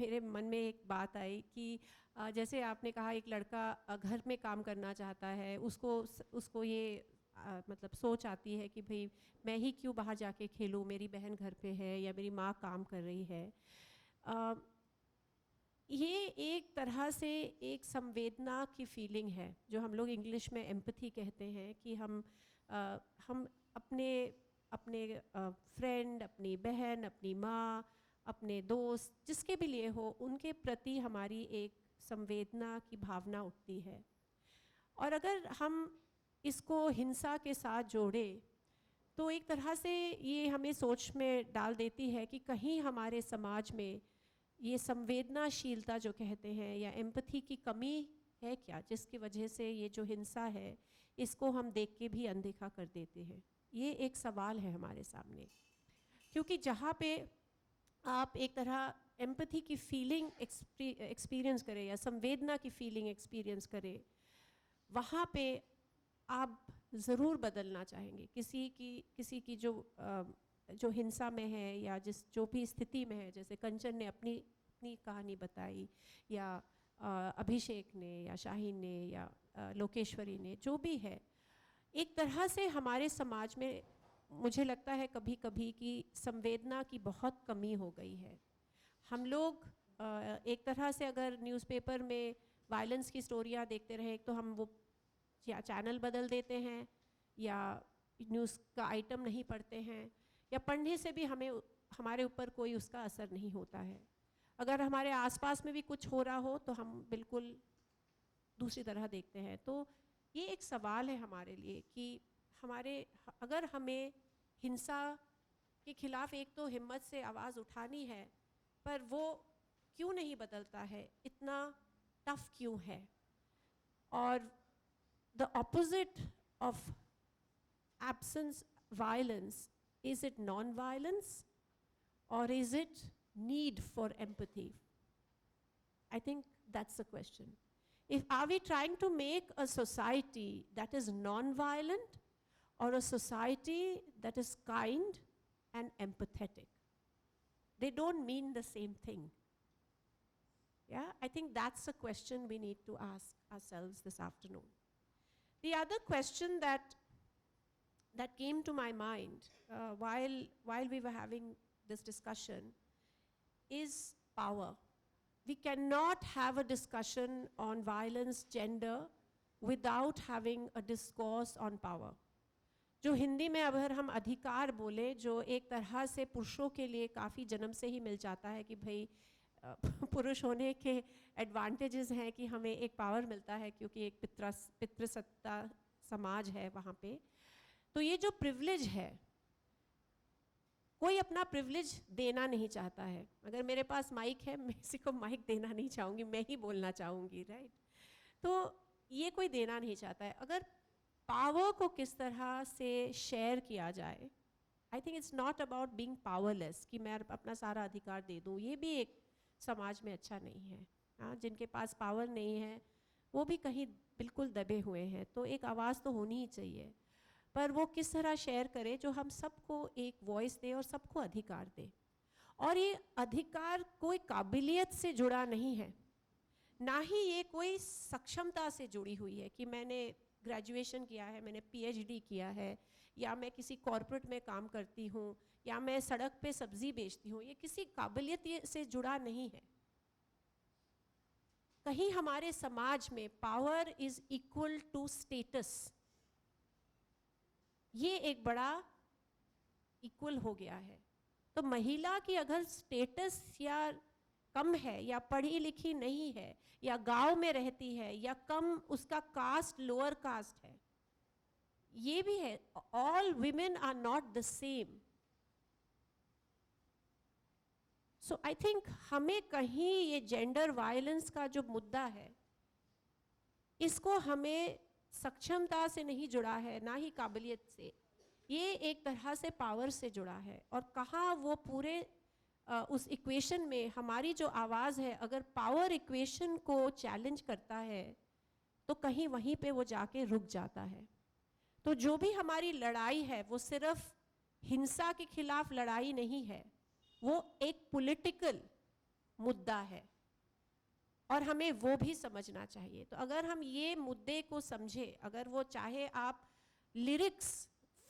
मेरे मन में एक बात आई कि जैसे आपने कहा एक लड़का घर में काम करना चाहता है, उसको ये मतलब सोच आती है कि भाई मैं ही क्यों बाहर जाके खेलूँ, मेरी बहन घर पे है या मेरी माँ काम कर रही है। ये एक तरह से एक संवेदना की फीलिंग है जो हम लोग इंग्लिश में एम्पैथी कहते हैं, कि हम अपने अपने फ्रेंड, अपनी बहन, अपनी माँ, अपने दोस्त, जिसके भी लिए हो, उनके प्रति हमारी एक संवेदना की भावना उठती है। और अगर हम इसको हिंसा के साथ जोड़ें तो एक तरह से ये हमें सोच में डाल देती है कि कहीं हमारे समाज में ये संवेदनाशीलता जो कहते हैं या एम्पैथी की कमी है क्या, जिसकी वजह से ये जो हिंसा है इसको हम देख के भी अनदेखा कर देते हैं। ये एक सवाल है हमारे सामने, क्योंकि जहाँ पे आप एक तरह एम्पैथी की फीलिंग एक्सपीरियंस करें या संवेदना की फीलिंग एक्सपीरियंस करें, वहाँ पे आप ज़रूर बदलना चाहेंगे। किसी की जो हिंसा में है या जो भी स्थिति में है, जैसे कंचन ने अपनी कहानी बताई, या अभिषेक ने या शाहीन ने या लोकेश्वरी ने, जो भी है, एक तरह से हमारे समाज में मुझे लगता है कभी कभी कि संवेदना की बहुत कमी हो गई है। हम लोग एक तरह से अगर न्यूज़पेपर में वायलेंस की स्टोरियाँ देखते रहे तो हम वो या चैनल बदल देते हैं या न्यूज़ का आइटम नहीं पढ़ते हैं, या पढ़ने से भी हमारे ऊपर कोई उसका असर नहीं होता है। अगर हमारे आसपास में भी कुछ हो रहा हो तो हम बिल्कुल दूसरी तरह देखते हैं। तो ये एक सवाल है हमारे लिए कि अगर हमें हिंसा के खिलाफ एक तो हिम्मत से आवाज़ उठानी है, पर वो क्यों नहीं बदलता है, इतना टफ क्यों है? और the opposite of absence violence, is it non-violence or is it need for empathy? I think that's the question. Are we trying to make a society that is non-violent or a society that is kind and empathetic? They don't mean the same thing. Yeah, I think that's a question we need to ask ourselves this afternoon. The other question that came to my mind while we were having this discussion is power. We cannot have a discussion on violence, gender, without having a discourse on power. जो हिंदी में अगर हम अधिकार बोले, जो एक तरह से पुरुषों के लिए काफ़ी जन्म से ही मिल जाता है कि भाई पुरुष होने के एडवांटेजेस हैं कि हमें एक पावर मिलता है क्योंकि एक पितृसत्ता समाज है वहाँ पे। तो ये जो प्रिविलेज है, कोई अपना प्रिविलेज देना नहीं चाहता है। अगर मेरे पास माइक है, मैं किसी को माइक देना नहीं चाहूँगी, मैं ही बोलना चाहूँगी, राइट? तो ये कोई देना नहीं चाहता है। अगर पावर को किस तरह से शेयर किया जाए, I think it's not about being powerless, कि मैं अपना सारा अधिकार दे दूँ, ये भी एक समाज में अच्छा नहीं है। हाँ, जिनके पास पावर नहीं है वो भी कहीं बिल्कुल दबे हुए हैं। तो एक आवाज़ तो होनी ही चाहिए, पर वो किस तरह शेयर करे जो हम सबको एक वॉइस दे और सबको अधिकार दे। और ये अधिकार कोई काबिलियत से जुड़ा नहीं है, ना ही ये कोई सक्षमता से जुड़ी हुई है कि मैंने ग्रेजुएशन किया है, मैंने पीएचडी किया है, या मैं किसी कॉर्पोरेट में काम करती हूँ, या मैं सड़क पे सब्जी बेचती हूँ। ये किसी काबिलियत से जुड़ा नहीं है। कहीं हमारे समाज में power is equal to status, ये एक बड़ा इक्वल हो गया है। तो महिला की अगर स्टेटस या कम है, या पढ़ी लिखी नहीं है, या गांव में रहती है, या कम उसका कास्ट लोअर कास्ट है, ये भी है। All women are not the same. So I think हमें कहीं ये जेंडर वायलेंस का जो मुद्दा है, इसको हमें सक्षमता से नहीं जुड़ा है, ना ही काबिलियत से। ये एक तरह से पावर से जुड़ा है। और कहाँ वो पूरे उस इक्वेशन में हमारी जो आवाज़ है, अगर पावर इक्वेशन को चैलेंज करता है तो कहीं वहीं पे वो जाके रुक जाता है। तो जो भी हमारी लड़ाई है वो सिर्फ हिंसा के खिलाफ लड़ाई नहीं है, वो एक पॉलिटिकल मुद्दा है और हमें वो भी समझना चाहिए। तो अगर हम ये मुद्दे को समझे, अगर वो चाहे आप लिरिक्स,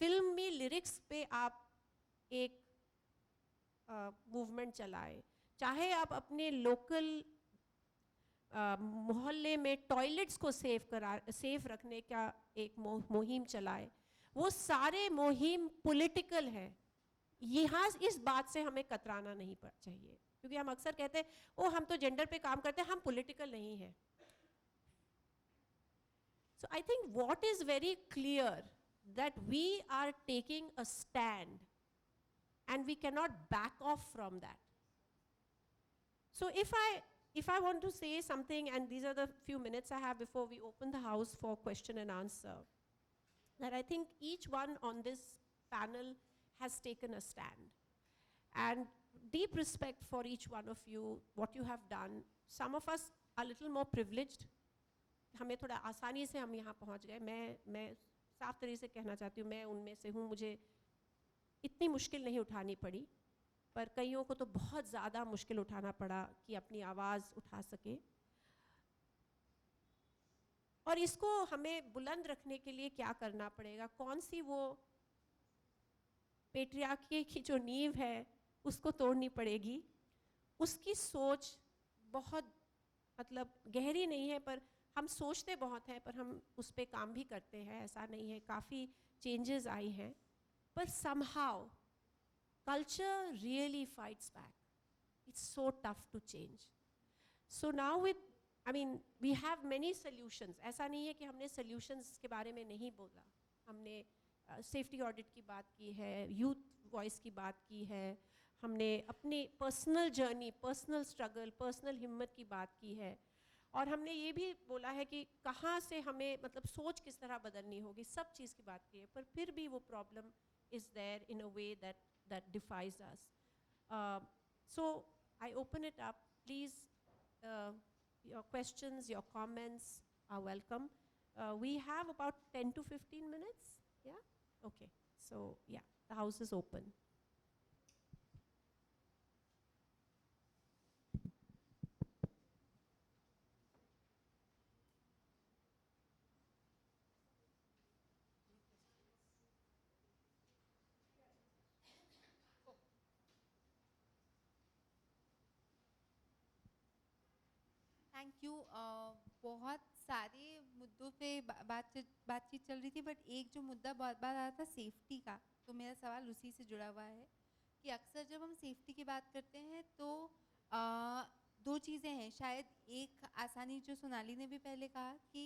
फिल्मी लिरिक्स पे आप एक मूवमेंट चलाएं, चाहे आप अपने लोकल मोहल्ले में टॉयलेट्स को सेफ रखने का एक मुहिम चलाए, वो सारे मुहिम पॉलिटिकल है। यहाँ इस बात से हमें कतराना नहीं चाहिए, क्योंकि हम अक्सर कहते हैं ओ हम तो जेंडर पे काम करते हैं, हम पॉलिटिकल नहीं है। So I think what is very clear that we are taking a stand and we cannot back off from that. So if I want to say something, and these are the few minutes I have before we open the house for question and answer, that I think each one on this panel has taken a stand, and deep respect for each one of you, what you have done. Some of us are a little more privileged, हमें थोड़ा आसानी से हम यहाँ पहुँच गए। मैं साफ तरीके से कहना चाहती हूँ, मैं उनमें से हूँ, मुझे इतनी मुश्किल नहीं उठानी पड़ी, पर कईयों को तो बहुत ज़्यादा मुश्किल उठाना पड़ा कि अपनी आवाज़ उठा सके। और इसको हमें बुलंद रखने के लिए क्या करना पड़ेगा, कौन सी वो पेट्रियार्की की जो नींव है उसको तोड़नी पड़ेगी। उसकी सोच बहुत मतलब गहरी नहीं है, पर हम सोचते बहुत हैं, पर हम उस पर काम भी करते हैं, ऐसा नहीं है। काफ़ी चेंजेस आई हैं, but somehow culture really fights back. It's so tough to change. So now we have many solutions. ऐसा नहीं है कि हमने solutions के बारे में नहीं बोला। हमने safety audit की बात की है, youth voice की बात की है, हमने अपने personal journey, personal struggle, personal हिम्मत की बात की है, और हमने ये भी बोला है कि कहाँ से हमें मतलब सोच किस तरह बदलनी होगी, सब चीज़ की बात की है। पर फिर भी वो problem is there in a way that defies us. So I open it up. Please, your questions, your comments are welcome. We have about 10 to 15 minutes. Yeah? Okay. So yeah, the house is open. Thank you. बहुत सारे मुद्दों पे बातचीत चल रही थी, but एक जो मुद्दा बहुत बार आ रहा था सेफ्टी का, तो मेरा सवाल उसी से जुड़ा हुआ है कि अक्सर जब हम सेफ्टी की बात करते हैं तो दो चीज़ें हैं। शायद एक आसानी जो सोनाली ने भी पहले कहा कि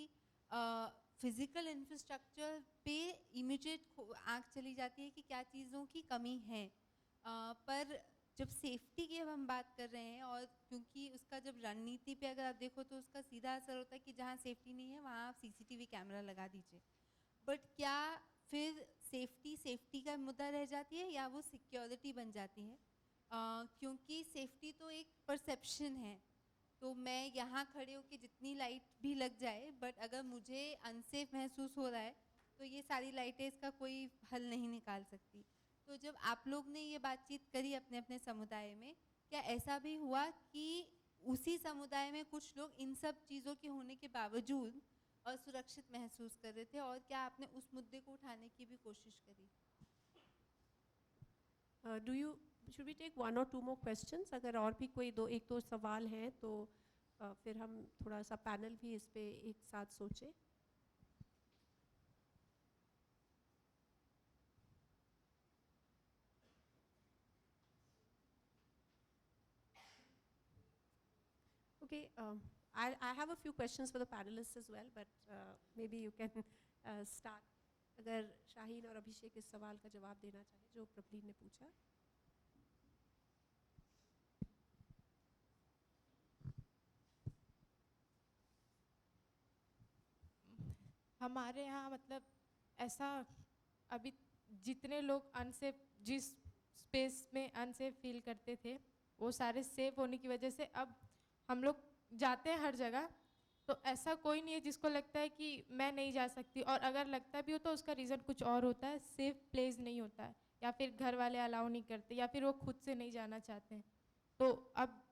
फिज़िकल इंफ्रास्ट्रक्चर पे इमीडिएट आँख चली जाती है कि क्या चीज़ों की कमी है, पर जब सेफ्टी की अब हम बात कर रहे हैं, और क्योंकि उसका जब रणनीति पे अगर आप देखो तो उसका सीधा असर होता है कि जहाँ सेफ्टी नहीं है वहाँ आप सीसीटीवी कैमरा लगा दीजिए, बट क्या फिर सेफ्टी का मुद्दा रह जाती है या वो सिक्योरिटी बन जाती है? क्योंकि सेफ्टी तो एक परसेप्शन है, तो मैं यहाँ खड़े होकर जितनी लाइट भी लग जाए, बट अगर मुझे अनसेफ महसूस हो रहा है तो ये सारी लाइटें इसका कोई हल नहीं निकाल सकती। तो जब आप लोग ने ये बातचीत करी अपने अपने समुदाय में, क्या ऐसा भी हुआ कि उसी समुदाय में कुछ लोग इन सब चीज़ों के होने के बावजूद असुरक्षित महसूस कर रहे थे, और क्या आपने उस मुद्दे को उठाने की भी कोशिश करी? Should we take one or two more questions? अगर और भी कोई एक दो सवाल हैं तो फिर हम थोड़ा सा पैनल भी इस पे एक साथ सोचें। Okay, I have a few questions for the panelists as well, but maybe you can start. अगर शाहीन और अभिषेक इस सवाल का जवाब देना चाहे जो प्रबलीन ने पूछा। हमारे यहाँ मतलब ऐसा अभी जितने लोग अनसेफ, जिस स्पेस में अनसेफ फील करते थे, वो सारे सेफ होने की वजह से अब हम लोग जाते हैं हर जगह, तो ऐसा कोई नहीं है जिसको लगता है कि मैं नहीं जा सकती, और अगर लगता भी हो तो उसका रीज़न कुछ और होता है, सेफ प्लेस नहीं होता है, या फिर घर वाले अलाउ नहीं करते, या फिर वो खुद से नहीं जाना चाहते हैं। तो अब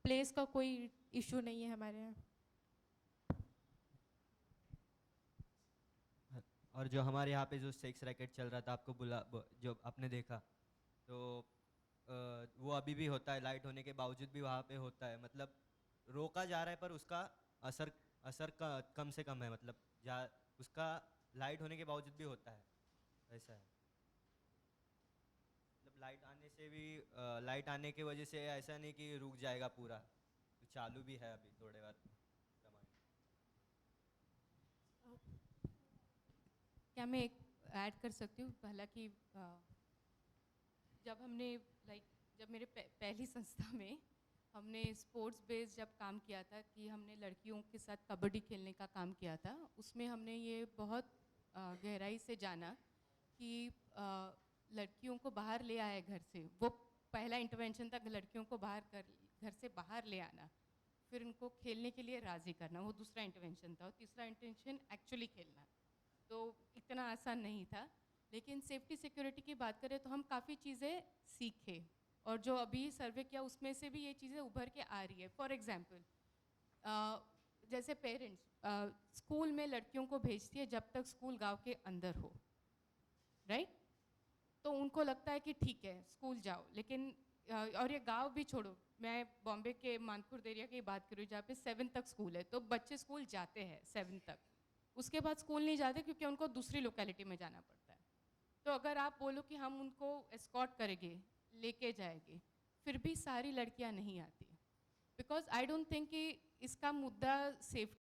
प्लेस का कोई इशू नहीं है हमारे यहाँ। और जो हमारे यहाँ पे जो सेक्स रैकेट चल रहा था, आपको जो आपने देखा, तो वो अभी भी होता है, लाइट होने के बावजूद भी वहाँ पे होता है। मतलब रोका जा रहा है पर उसका असर कम से कम है, मतलब उसका लाइट होने के बावजूद भी होता है, ऐसा है। मतलब लाइट आने की वजह से ऐसा नहीं कि रुक जाएगा पूरा, तो चालू भी है अभी थोड़े बार क्या मैं एक ऐड कर सकती हूँ? हालांकि जब हमने जब मेरे पहली संस्था में हमने स्पोर्ट्स बेस्ड जब काम किया था कि हमने लड़कियों के साथ कबड्डी खेलने का काम किया था, उसमें हमने ये बहुत गहराई से जाना कि लड़कियों को बाहर ले आए घर से। वो पहला इंटरवेंशन था, लड़कियों को घर से बाहर ले आना, फिर उनको खेलने के लिए राज़ी करना, वो दूसरा इंटरवेंशन था। और तीसरा इंटरवेंशन एक्चुअली खेलना, तो इतना आसान नहीं था। लेकिन सेफ्टी सिक्योरिटी की बात करें तो हम काफ़ी चीज़ें सीखे, और जो अभी सर्वे किया उसमें से भी ये चीज़ें उभर के आ रही है। फॉर एग्जांपल, जैसे पेरेंट्स स्कूल में लड़कियों को भेजती है जब तक स्कूल गांव के अंदर हो, राइट? तो उनको लगता है कि ठीक है स्कूल जाओ, लेकिन और ये गांव भी छोड़ो, मैं बॉम्बे के मानपुर एरिया की बात करूँ जहाँ पे 7 तक स्कूल है, तो बच्चे स्कूल जाते हैं 7 तक, उसके बाद स्कूल नहीं जाते क्योंकि उनको दूसरी लोकेलिटी में जाना पड़ता है। तो अगर आप बोलो कि हम उनको एस्कॉर्ट करेंगे, लेके जाएंगे, फिर भी सारी लड़कियां नहीं आती, बिकॉज आई डोंट थिंक कि इसका मुद्दा सेफ्टी